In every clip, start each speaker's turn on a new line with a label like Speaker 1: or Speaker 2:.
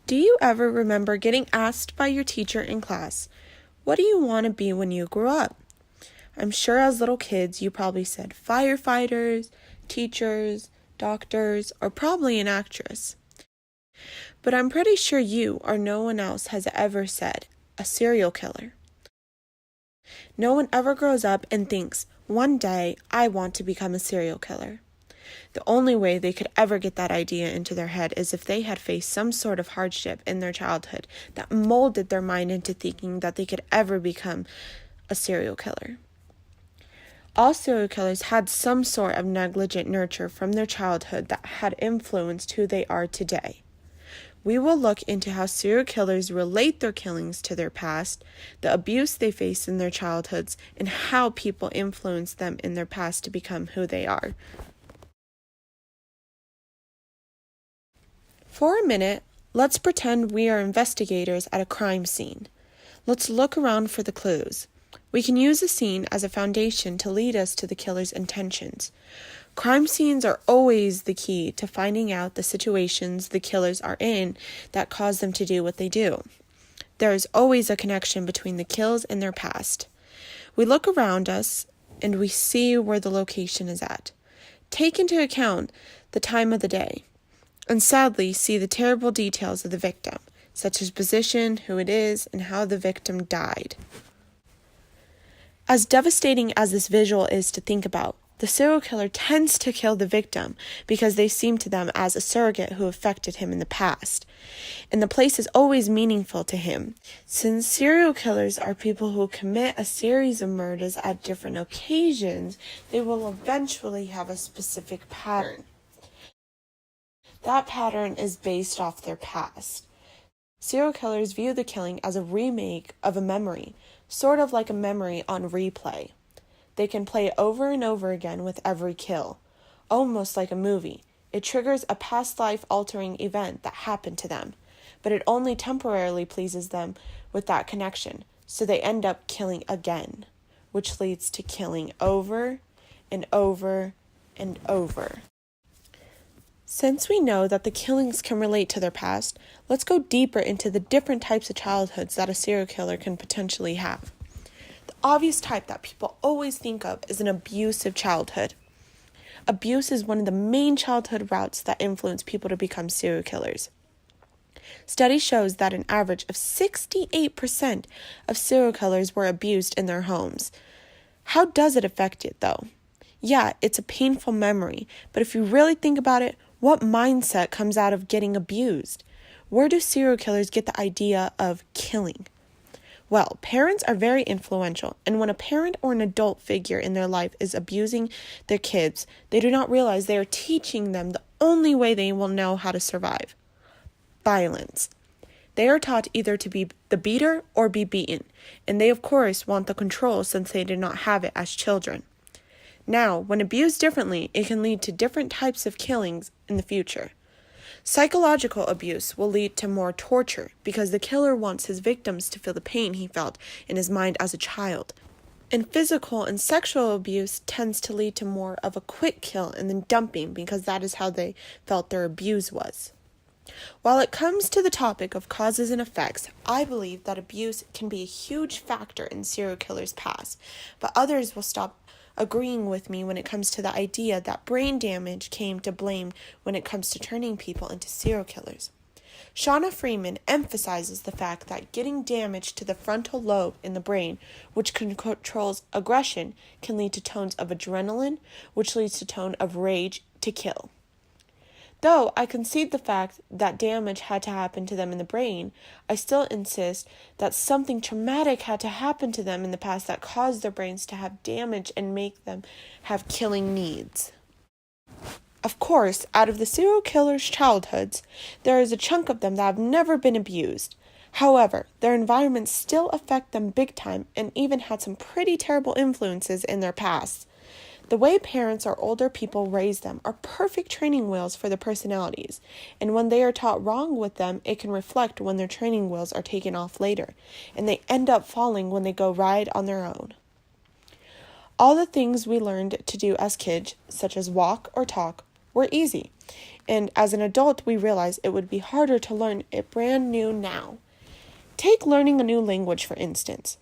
Speaker 1: Do you ever remember getting asked by your teacher in class, "What do you want to be when you grow up?" I'm sure as little kids you probably said firefighters, teachers, doctors, or probably an actress. But I'm pretty sure you or no one else has ever said a serial killer. No one ever grows up and thinks, "One day I want to become a serial killer." The only way they could ever get that idea into their head is if they had faced some sort of hardship in their childhood that molded their mind into thinking that they could ever become a serial killer. All serial killers had some sort of negligent nurture from their childhood that had influenced who they are today. We will look into how serial killers relate their killings to their past, the abuse they faced in their childhoods, and how people influence them in their past to become who they are. For a minute, let's pretend we are investigators at a crime scene. Let's look around for the clues. We can use a scene as a foundation to lead us to the killer's intentions. Crime scenes are always the key to finding out the situations the killers are in that cause them to do what they do. There is always a connection between the kills and their past. We look around us and we see where the location is at. Take into account the time of the day, and sadly see the terrible details of the victim, such as position, who it is, and how the victim died. As devastating as this visual is to think about, the serial killer tends to kill the victim because they seem to them as a surrogate who affected him in the past, and the place is always meaningful to him. Since serial killers are people who commit a series of murders at different occasions, they will eventually have a specific pattern. That pattern is based off their past. Serial killers view the killing as a remake of a memory, sort of like a memory on replay. They can play it over and over again with every kill, almost like a movie. It triggers a past life-altering event that happened to them, but it only temporarily pleases them with that connection, so they end up killing again, which leads to killing over and over and over. Since we know that the killings can relate to their past, let's go deeper into the different types of childhoods that a serial killer can potentially have. The obvious type that people always think of is an abusive childhood. Abuse is one of the main childhood routes that influence people to become serial killers. Study shows that an average of 68% of serial killers were abused in their homes. How does it affect it, though? Yeah, it's a painful memory, but if you really think about it, what mindset comes out of getting abused? Where do serial killers get the idea of killing? Well, parents are very influential, and when a parent or an adult figure in their life is abusing their kids, they do not realize they are teaching them the only way they will know how to survive: violence. They are taught either to be the beater or be beaten, and they of course want the control since they did not have it as children. Now, when abused differently, it can lead to different types of killings in the future. Psychological abuse will lead to more torture because the killer wants his victims to feel the pain he felt in his mind as a child. And physical and sexual abuse tends to lead to more of a quick kill and then dumping because that is how they felt their abuse was. While it comes to the topic of causes and effects, I believe that abuse can be a huge factor in serial killers' past, but others will stop agreeing with me when it comes to the idea that brain damage came to blame when it comes to turning people into serial killers. Shauna Freeman emphasizes the fact that getting damage to the frontal lobe in the brain, which controls aggression, can lead to tones of adrenaline, which leads to tone of rage to kill. Though I concede the fact that damage had to happen to them in the brain, I still insist that something traumatic had to happen to them in the past that caused their brains to have damage and make them have killing needs. Of course, out of the serial killers' childhoods, there is a chunk of them that have never been abused. However, their environments still affect them big time and even had some pretty terrible influences in their past. The way parents or older people raise them are perfect training wheels for their personalities, and when they are taught wrong with them, it can reflect when their training wheels are taken off later, and they end up falling when they go ride on their own. All the things we learned to do as kids, such as walk or talk, were easy, And as an adult, we realize it would be harder to learn it brand new now. Take learning a new language, for instance.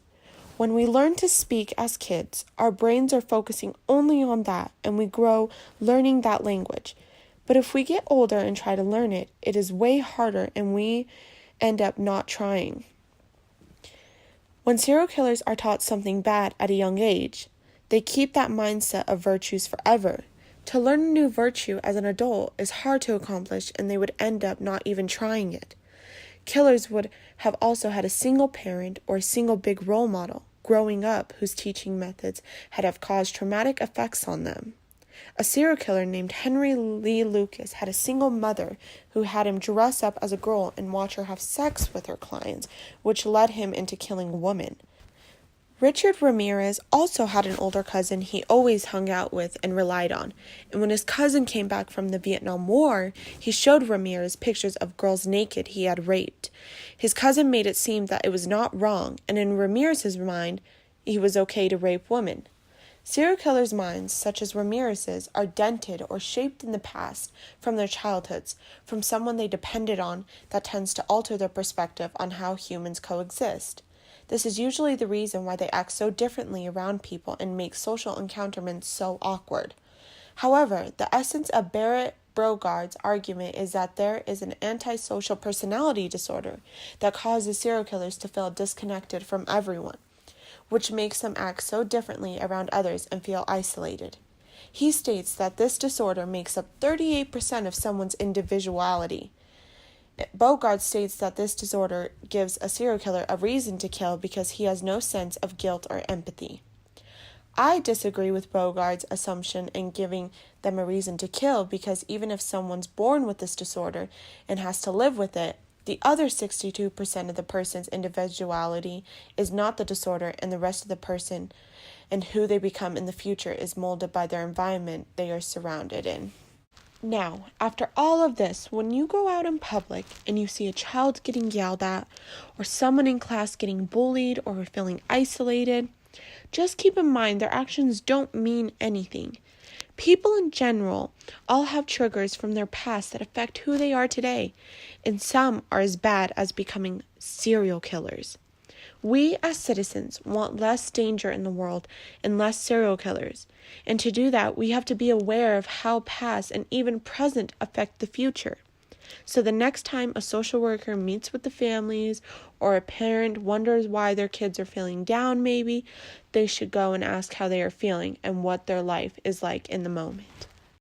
Speaker 1: When we learn to speak as kids, our brains are focusing only on that, and we grow learning that language. But if we get older and try to learn it, it is way harder, and we end up not trying. When serial killers are taught something bad at a young age, they keep that mindset of virtues forever. To learn a new virtue as an adult is hard to accomplish, and they would end up not even trying it. Killers would have also had a single parent or a single big role model growing up whose teaching methods had have caused traumatic effects on them. A serial killer named Henry Lee Lucas had a single mother who had him dress up as a girl and watch her have sex with her clients, which led him into killing women. Richard Ramirez also had an older cousin he always hung out with and relied on, and when his cousin came back from the Vietnam War, he showed Ramirez pictures of girls naked he had raped. His cousin made it seem that it was not wrong, and in Ramirez's mind, it was okay to rape women. Serial killers' minds, such as Ramirez's, are dented or shaped in the past from their childhoods, from someone they depended on that tends to alter their perspective on how humans coexist. This is usually the reason why they act so differently around people and make social encounterments so awkward. However, the essence of Barrett Brogaard's argument is that there is an antisocial personality disorder that causes serial killers to feel disconnected from everyone, which makes them act so differently around others and feel isolated. He states that this disorder makes up 38% of someone's individuality. Brogaard states that this disorder gives a serial killer a reason to kill because he has no sense of guilt or empathy. I disagree with Brogaard's assumption in giving them a reason to kill because even if someone's born with this disorder and has to live with it, the other 62% of the person's individuality is not the disorder, and the rest of the person and who they become in the future is molded by their environment they are surrounded in. Now, after all of this, when you go out in public and you see a child getting yelled at, or someone in class getting bullied or feeling isolated, just keep in mind their actions don't mean anything. People in general all have triggers from their past that affect who they are today, and some are as bad as becoming serial killers. We as citizens want less danger in the world and less serial killers, and to do that we have to be aware of how past and even present affect the future. So the next time a social worker meets with the families or a parent wonders why their kids are feeling down maybe, they should go and ask how they are feeling and what their life is like in the moment.